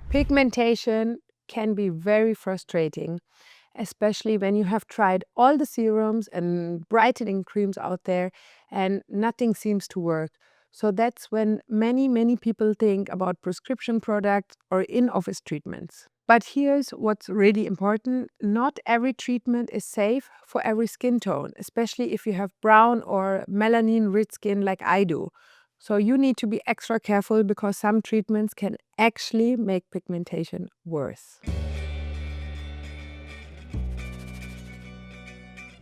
Pigmentation can be very frustrating, especially when you have tried all the serums and brightening creams out there and nothing seems to work. So that's when many people think about prescription products or in-office treatments. But here's what's really important. Not every treatment is safe for every skin tone, especially if you have brown or melanin-rich skin like I do. So you need to be extra careful because some treatments can actually make pigmentation worse.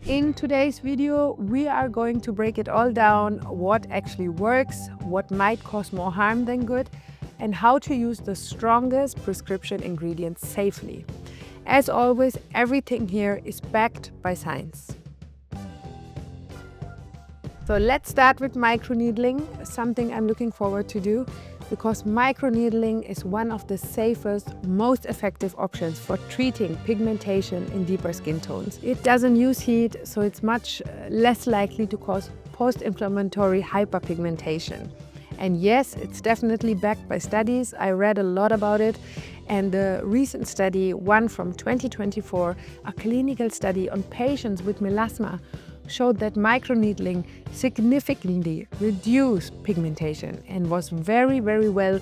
In today's video, we are going to break it all down, what actually works, what might cause more harm than good, and how to use the strongest prescription ingredients safely. As always, everything here is backed by science. So let's start with microneedling, something I'm looking forward to do, because microneedling is one of the safest, most effective options for treating pigmentation in deeper skin tones. It doesn't use heat, so it's much less likely to cause post-inflammatory hyperpigmentation. And yes, it's definitely backed by studies. I read a lot about it. And the recent study, one from 2024, a clinical study on patients with melasma, showed that microneedling significantly reduced pigmentation and was very well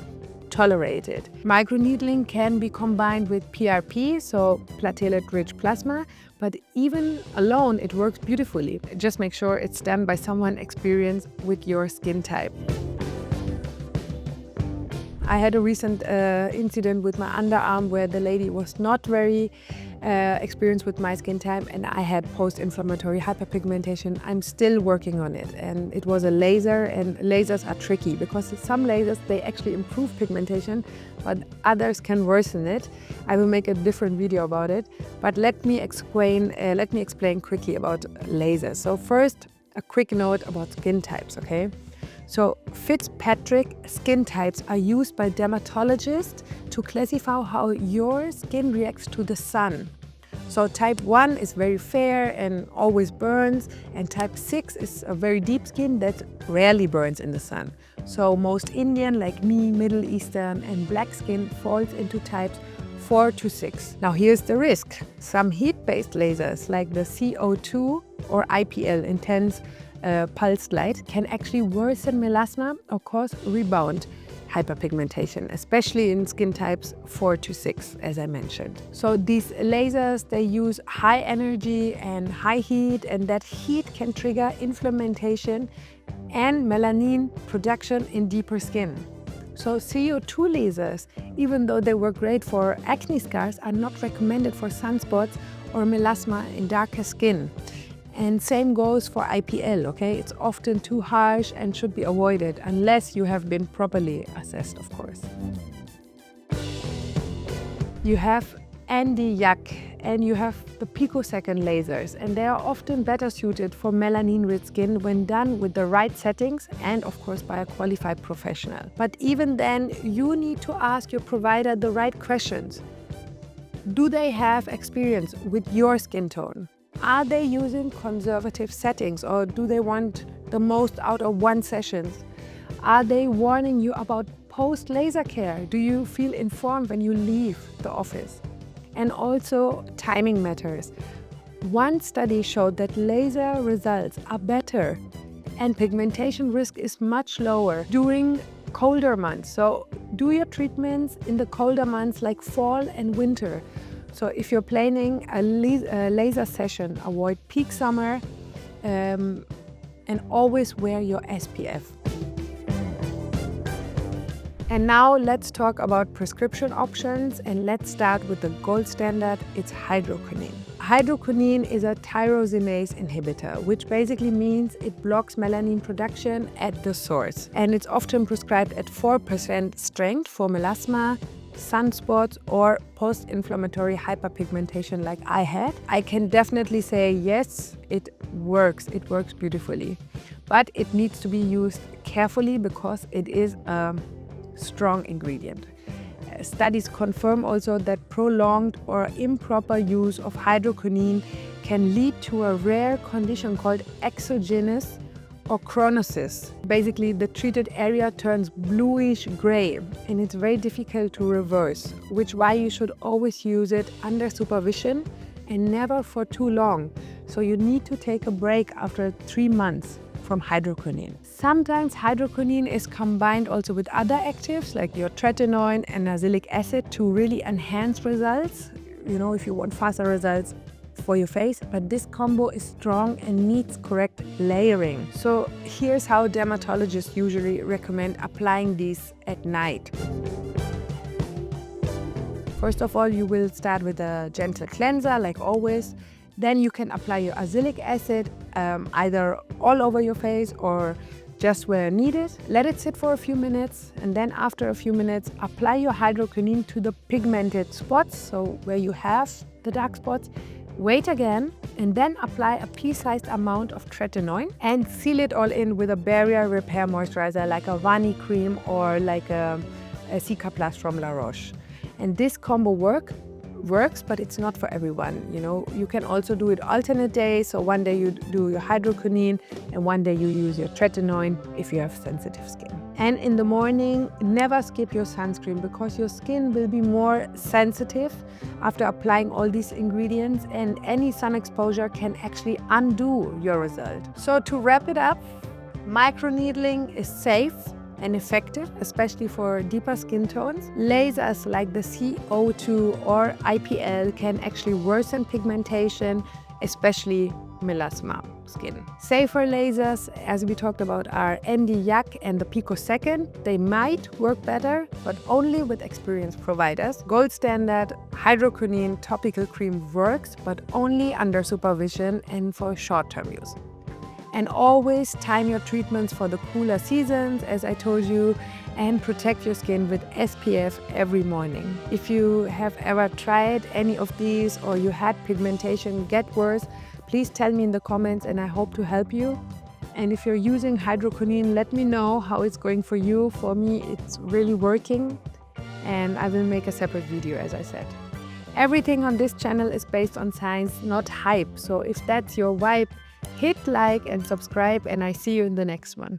tolerated. Microneedling can be combined with PRP, so platelet-rich plasma, but even alone it works beautifully. Just make sure it's done by someone experienced with your skin type. I had a recent incident with my underarm where the lady was not very experienced with my skin type and I had post-inflammatory hyperpigmentation. I'm still working on it, and it was a laser, and lasers are tricky because some lasers, they actually improve pigmentation, but others can worsen it. I will make a different video about it, but let me explain quickly about lasers. So first, a quick note about skin types, okay? So Fitzpatrick skin types are used by dermatologists to classify how your skin reacts to the sun. So type 1 is very fair and always burns, and type 6 is a very deep skin that rarely burns in the sun. So most Indian, like me, Middle Eastern and black skin falls into types 4 to 6. Now here's the risk. Some heat-based lasers like the CO2 or IPL, intense pulsed light, can actually worsen melasma or cause rebound hyperpigmentation, especially in skin types 4 to 6, as I mentioned. So these lasers, they use high energy and high heat, and that heat can trigger inflammation and melanin production in deeper skin. So CO2 lasers, even though they work great for acne scars, are not recommended for sunspots or melasma in darker skin. And same goes for IPL, okay? It's often too harsh and should be avoided unless you have been properly assessed, of course. You have ND-YAC and you have the picosecond lasers, and they are often better suited for melanin-rich skin when done with the right settings and of course by a qualified professional. But even then, you need to ask your provider the right questions. Do they have experience with your skin tone? Are they using conservative settings, or do they want the most out of one session? Are they warning you about post-laser care? Do you feel informed when you leave the office? And also, timing matters. One study showed that laser results are better and pigmentation risk is much lower during colder months. So do your treatments in the colder months like fall and winter. So if you're planning a laser session, avoid peak summer and always wear your SPF. And now let's talk about prescription options, and let's start with the gold standard. It's hydroquinone. Hydroquinone is a tyrosinase inhibitor, which basically means it blocks melanin production at the source. And it's often prescribed at 4% strength for melasma, sunspots or post-inflammatory hyperpigmentation like I had. I can definitely say yes, it works beautifully. But it needs to be used carefully because it is a strong ingredient. Studies confirm also that prolonged or improper use of hydroquinone can lead to a rare condition called exogenous or chronosis. Basically, the treated area turns bluish gray and it's very difficult to reverse, which is why you should always use it under supervision and never for too long. So you need to take a break after 3 months from hydroquinone. Sometimes hydroquinone is combined also with other actives like your Tretinoin and Azelaic Acid to really enhance results, if you want faster results for your face, but this combo is strong and needs correct layering. So here's how dermatologists usually recommend applying these at night. First of all, you will start with a gentle cleanser like always. Then you can apply your azelaic acid either all over your face or just where needed. Let it sit for a few minutes, and then after a few minutes, apply your hydroquinone to the pigmented spots, so where you have the dark spots. Wait again, and then apply a pea-sized amount of Tretinoin and seal it all in with a barrier repair moisturizer like a Vani cream or like a Cica Plus from La Roche. And this combo works, but it's not for everyone. You can also do it alternate days. So one day you do your hydroquinone and one day you use your Tretinoin if you have sensitive skin. And in the morning, never skip your sunscreen because your skin will be more sensitive after applying all these ingredients, and any sun exposure can actually undo your result. So to wrap it up, microneedling is safe and effective, especially for deeper skin tones. Lasers like the CO2 or IPL can actually worsen pigmentation, especially melasma skin. Safer lasers, as we talked about, are ND-YAG and the picosecond. They might work better, but only with experienced providers. Gold standard hydroquinone topical cream works, but only under supervision and for short-term use. And always time your treatments for the cooler seasons, as I told you, and protect your skin with SPF every morning. If you have ever tried any of these or you had pigmentation get worse, please tell me in the comments and I hope to help you. And if you're using hydroquinone, let me know how it's going for you. For me, it's really working, and I will make a separate video, as I said. Everything on this channel is based on science, not hype. So if that's your vibe, hit like and subscribe, and I see you in the next one.